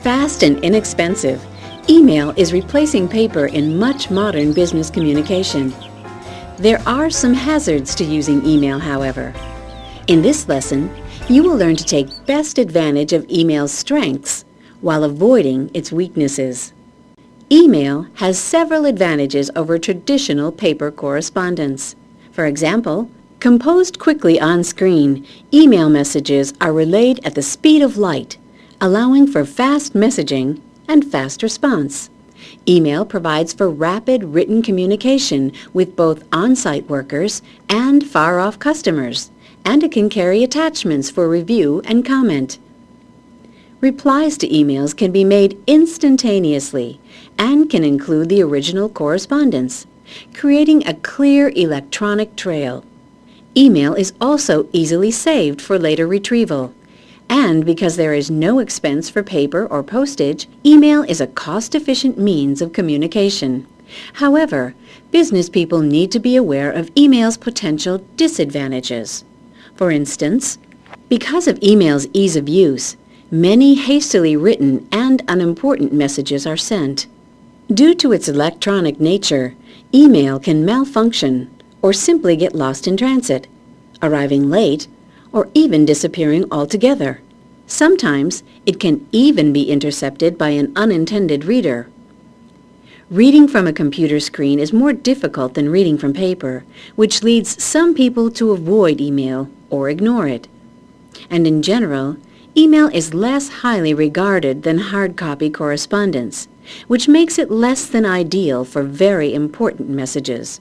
Fast and inexpensive, email is replacing paper in much modern business communication. There are some hazards to using email, however. In this lesson, you will learn to take best advantage of email's strengths while avoiding its weaknesses. Email has several advantages over traditional paper correspondence. For example, composed quickly on screen, email messages are relayed at the speed of light, allowing for fast messaging and fast response. Email provides for rapid written communication with both on-site workers and far-off customers, and it can carry attachments for review and comment. Replies to emails can be made instantaneously and can include the original correspondence, creating a clear electronic trail. Email is also easily saved for later retrieval. And because there is no expense for paper or postage, email is a cost-efficient means of communication. However, business people need to be aware of email's potential disadvantages. For instance, because of email's ease of use, many hastily written and unimportant messages are sent. Due to its electronic nature, email can malfunction or simply get lost in transit, arriving late, or even disappearing altogether. Sometimes it can even be intercepted by an unintended reader. Reading from a computer screen is more difficult than reading from paper, which leads some people to avoid email or ignore it. And in general, email is less highly regarded than hard copy correspondence, which makes it less than ideal for very important messages.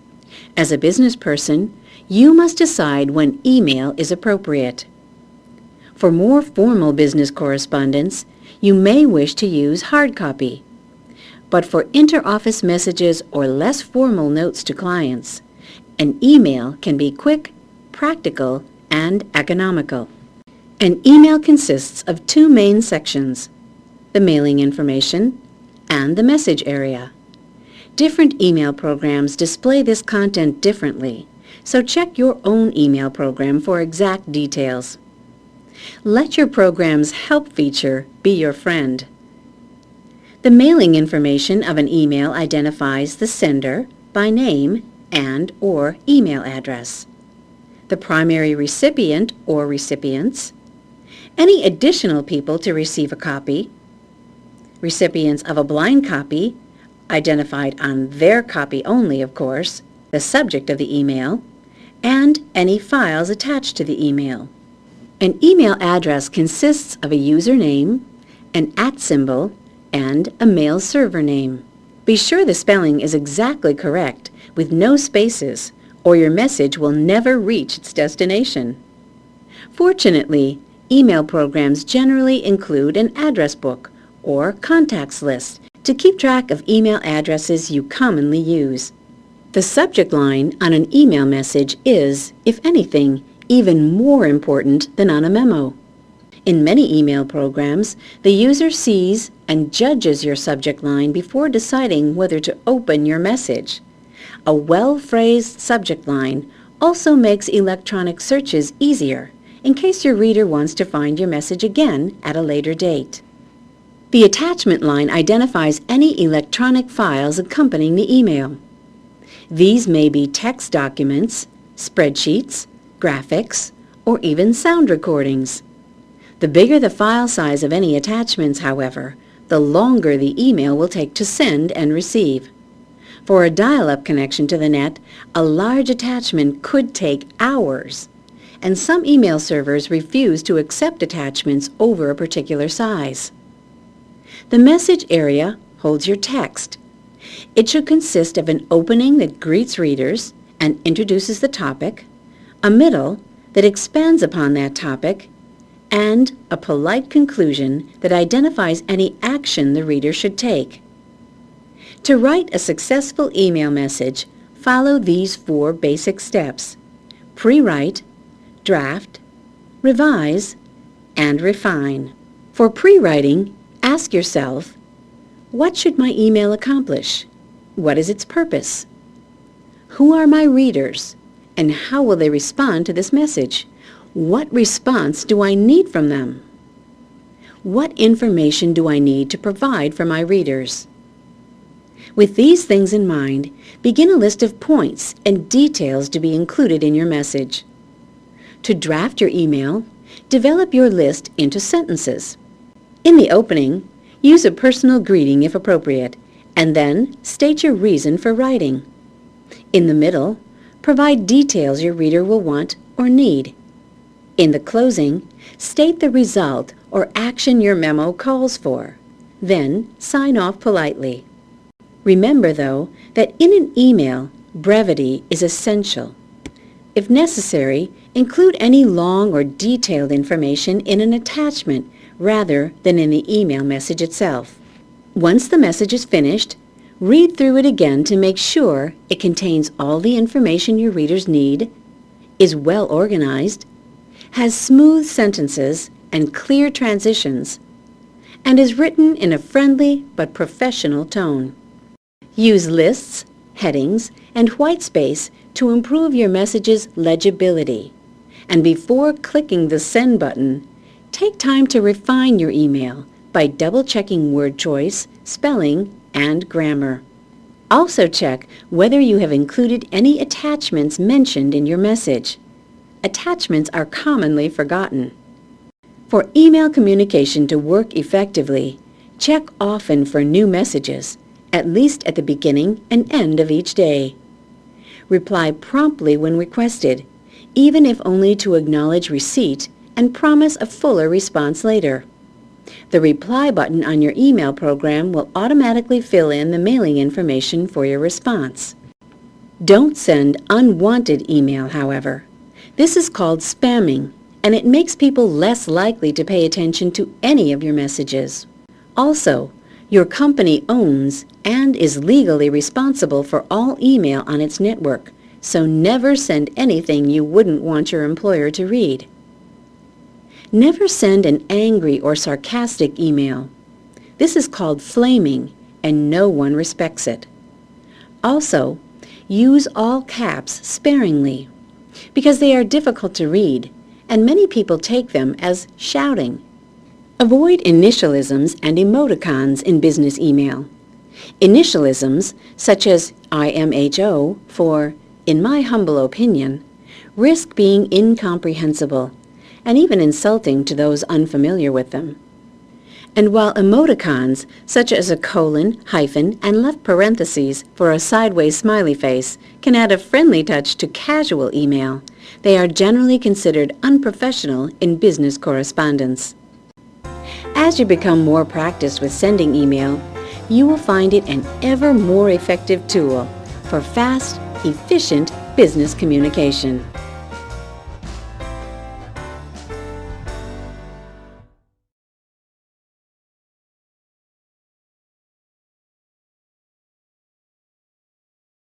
As a business person, you must decide when email is appropriate. For more formal business correspondence, you may wish to use hard copy. But for inter-office messages or less formal notes to clients, an email can be quick, practical, and economical. An email consists of two main sections, the mailing information and the message area. Different email programs display this content differently, so check your own email program for exact details. Let your program's help feature be your friend. The mailing information of an email identifies the sender by name and/or email address, the primary recipient or recipients, any additional people to receive a copy, recipients of a blind copy, identified on their copy only, of course, the subject of the email, and any files attached to the email. An email address consists of a username, an @ symbol, and a mail server name. Be sure the spelling is exactly correct, with no spaces, or your message will never reach its destination. Fortunately, email programs generally include an address book or contacts list to keep track of email addresses you commonly use. The subject line on an email message is, if anything, even more important than on a memo. In many email programs, the user sees and judges your subject line before deciding whether to open your message. A well-phrased subject line also makes electronic searches easier in case your reader wants to find your message again at a later date. The attachment line identifies any electronic files accompanying the email. These may be text documents, spreadsheets, graphics, or even sound recordings. The bigger the file size of any attachments, however, the longer the email will take to send and receive. For a dial-up connection to the net, a large attachment could take hours, and some email servers refuse to accept attachments over a particular size. The message area holds your text. It should consist of an opening that greets readers and introduces the topic, a middle that expands upon that topic, and a polite conclusion that identifies any action the reader should take. To write a successful email message, follow these 4 basic steps: pre-write, draft, revise, and refine. For pre-writing, ask yourself, what should my email accomplish? What is its purpose? Who are my readers, and how will they respond to this message? What response do I need from them? what information do I need to provide for my readers? With these things in mind, begin a list of points and details to be included in your message. To draft your email, develop your list into sentences. In the opening, use a personal greeting if appropriate, and then state your reason for writing. In the middle, provide details your reader will want or need. In the closing, state the result or action your memo calls for. Then, sign off politely. Remember, though, that in an email, brevity is essential. If necessary, include any long or detailed information in an attachment rather than in the email message itself. Once the message is finished, read through it again to make sure it contains all the information your readers need, is well organized, has smooth sentences and clear transitions, and is written in a friendly but professional tone. Use lists, headings, and white space to improve your message's legibility. And before clicking the send button, take time to refine your email by double-checking word choice, spelling, and grammar. Also check whether you have included any attachments mentioned in your message. Attachments are commonly forgotten. For email communication to work effectively, check often for new messages, at least at the beginning and end of each day. Reply promptly when requested, even if only to acknowledge receipt and promise a fuller response later. The reply button on your email program will automatically fill in the mailing information for your response. Don't send unwanted email, however. This is called spamming, and it makes people less likely to pay attention to any of your messages. Also, your company owns and is legally responsible for all email on its network, so never send anything you wouldn't want your employer to read. Never send an angry or sarcastic email. This is called flaming, and no one respects it. Also, use all caps sparingly, because they are difficult to read, and many people take them as shouting. Avoid initialisms and emoticons in business email. Initialisms, such as IMHO for "in my humble opinion," risk being incomprehensible and even insulting to those unfamiliar with them. And while emoticons, such as a colon, hyphen, and left parentheses for a sideways smiley face, can add a friendly touch to casual email, they are generally considered unprofessional in business correspondence. As you become more practiced with sending email, you will find it an ever more effective tool for fast, efficient business communication.